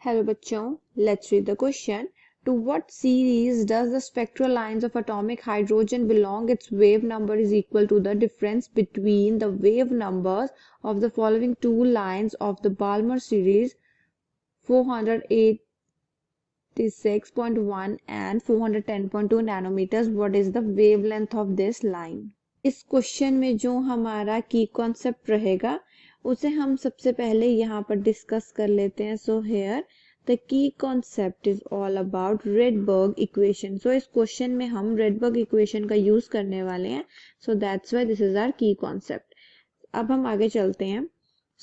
Hello बच्चों, let's read the question. To what series does the spectral lines of atomic hydrogen belong? Its wave number is equal to the difference between the wave numbers of the following two lines of the Balmer series 486.1 and 410.2 nanometers. What is the wavelength of this line? इस question में जो हमारा की concept रहेगा उसे हम सबसे पहले यहाँ पर डिस्कस कर लेते हैं. So here the key concept is all about Rydberg equation. So इस क्वेश्चन में हम रेडबर्ग इक्वेशन का यूज करने वाले हैं. So that's why this is our key concept. अब हम आगे चलते हैं.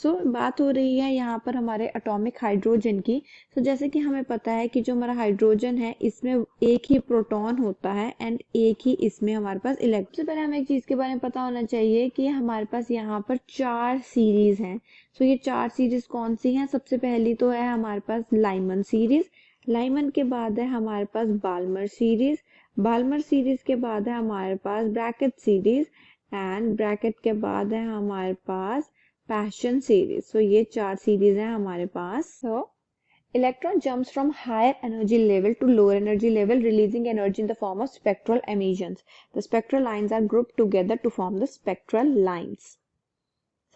बात हो रही है यहाँ पर हमारे एटॉमिक हाइड्रोजन की. जैसे कि हमें पता है कि जो हमारा हाइड्रोजन है इसमें एक ही प्रोटॉन होता है एंड एक ही इसमें हमारे पास इलेक्ट्रॉन. सबसे पहले हमें एक चीज के बारे में पता होना चाहिए कि हमारे पास यहाँ पर 4 सीरीज हैं. ये 4 सीरीज कौन सी हैं? सबसे पहली तो है हमारे पास लाइमन सीरीज. लाइमन के बाद है हमारे पास बाल्मर सीरीज. बाल्मर सीरीज के बाद है हमारे पास ब्रैकेट सीरीज एंड ब्रैकेट के बाद है हमारे पास पैशन सीरीज. ये 4 सीरीज हैं हमारे पास. Electron jumps from higher energy level to lower energy level, releasing energy in the form of spectral emissions. The spectral lines are grouped together to form the spectral lines.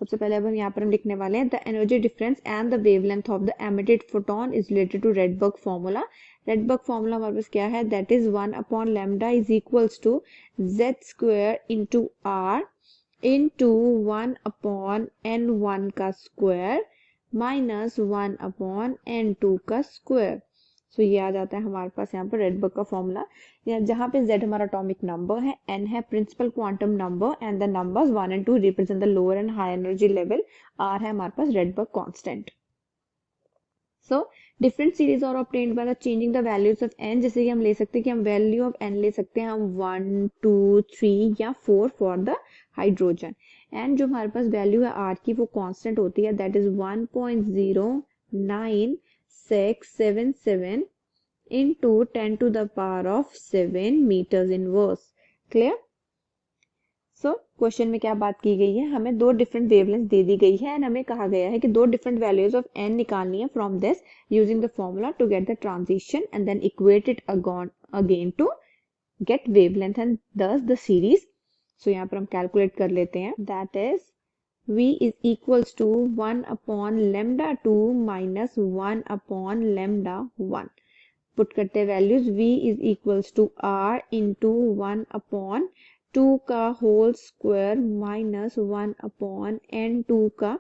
सबसे पहले अब हम यहाँ पर हम लिखने वाले हैं the energy difference and the wavelength of the emitted photon is related to Rydberg formula. Rydberg formula हमारे पास क्या है? That is 1 upon lambda is equals to z square into r into 1 upon n1 का square minus 1 upon n2 का square. ये आ जाता है हमारे पास यहाँ पर रेडबर्ग का फॉर्मूला, जहाँ पे z हमारा एटॉमिक नंबर है, n है principal quantum number and the numbers 1 and 2 represent the lower and high energy level, r है हमारे पास रेडबर्ग कांस्टेंट. डिफरेंट सीरीज और obtained by the changing the values of n. जैसे कि हम ले सकते हैं कि हम वैल्यू ऑफ n ले सकते हैं हम 1 2 3 या 4 फॉर द हाइड्रोजन. एंड जो हमारे पास वैल्यू है r की वो कांस्टेंट होती है, that is 1.096777 into 10 to the power of 7 meters inverse. Clear? Question में क्या बात की गई है? हमें दो डिफरेंट वेवलेंथ दे दी गई है एंड हमें कहा गया है कि दो डिफरेंट वैल्यूज ऑफ n निकालनी है from this using the formula to get the transition and then equate it again to get wavelength and thus the series. यहाँ पर हम कैलकुलेट कर लेते हैं. That is v is equals to 1 upon lambda 2 minus 1 upon lambda 1. Put करते हैं values. v is equals to r into 1 upon 2 का whole square minus 1 upon n2 का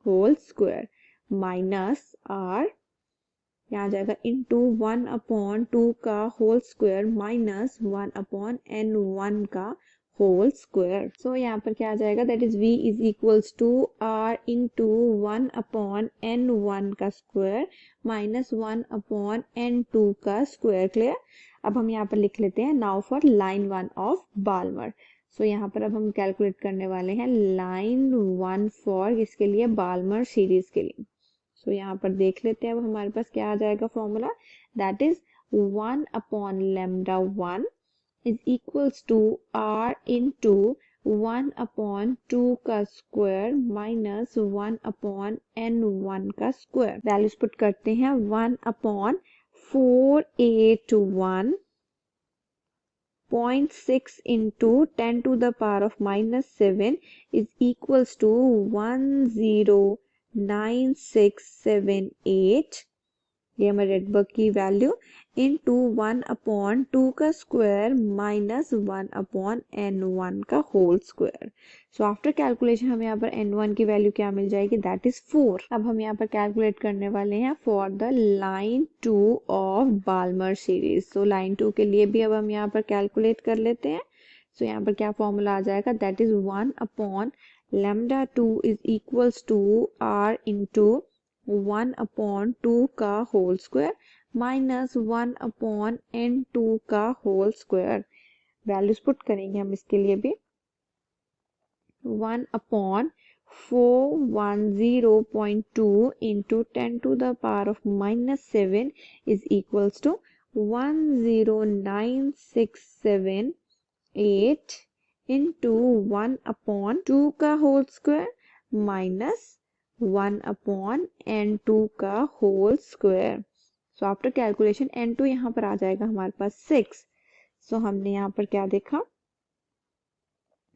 होल स्क्वायर माइनस r यहाँ जाएगा इंटू 1 अपॉन 2 का whole square minus 1 upon n1 का whole square. यहाँ पर क्या आ जाएगा? That is v is equals to r into 1 upon n1 का स्क्वायर माइनस 1 अपॉन n2 का स्क्वायर. क्लियर? अब हम यहाँ पर लिख लेते हैं now for line 1 of Balmer. यहाँ पर अब हम कैलकुलेट करने वाले हैं लाइन 1 फॉर इसके लिए बाल्मर सीरीज के लिए. यहाँ पर देख लेते हैं अब हमारे पास क्या आ जाएगा formula. That is 1 upon lambda 1 is equals to r into 1 upon 2 का स्क्वायर माइनस 1 अपॉन n1 का स्क्वायर. वैल्यूज पुट करते हैं. 1 upon 481.6 into 10 to the power of minus 7 is equals to 109,678. ये हमारे रेडबर्ग की वैल्यू इंटू 1 अपॉन 2 का square minus 1 upon n1 का whole square. After calculation हमें यहाँ पर n1 की वैल्यू क्या मिल जाएगी? That is 4. अब हम यहाँ पर कैलकुलेट करने वाले हैं for the line 2 of Balmer series. Line 2 के लिए भी अब हम यहाँ पर कैलकुलेट कर लेते हैं. यहाँ पर क्या फॉर्मूला आ जाएगा? That is 1 upon lambda 2 is equals to r into 1 upon 2 का whole square minus 1 upon n2 का होल स्क्वायर. वैल्यूज पुट करेंगे हम इसके लिए भी. 1 upon 410.2 into 10 to the power of minus 7 is equals to 109,678 into 1 upon 2 का whole square minus 1/n2 का whole square. So after calculation n2 यहाँ पर आ जाएगा हमारे पास 6। सो हमने यहाँ पर क्या देखा,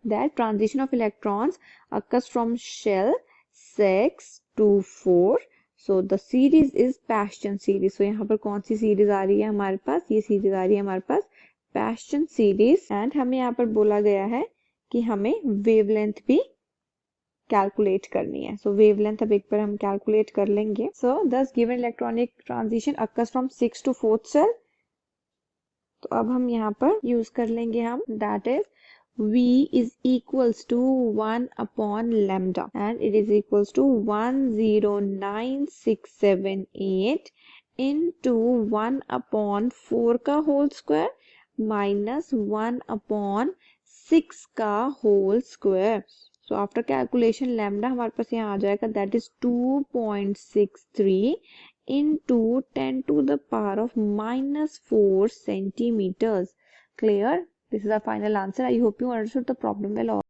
that transition of electrons occurs from shell 6 to 4. So the series is Paschen series. So यहाँ पर कौन सी सीरीज आ रही है हमारे पास, ये सीरीज आ रही है हमारे पास Paschen series। एंड हमें यहाँ पर बोला गया है कि हमें वेवलेंथ भी कैलकुलेट करनी है। सो वेवलेंथ अब एक बार हम कैलकुलेट कर लेंगे। सो दस given electronic transition occurs from 6 to 4th cell। तो अब हम यहाँ पर यूज कर लेंगे हम, that is V is equals to 1 upon lambda and it is equals to 109,678 into 1 upon 4 का whole square minus 1 upon 6 का whole square। So after calculation lambda हमारे पास यहाँ आ जाएगा, that is 2.63 into 10 to the power of -4 centimeters। Clear? This is our final answer. I hope you understood the problem well.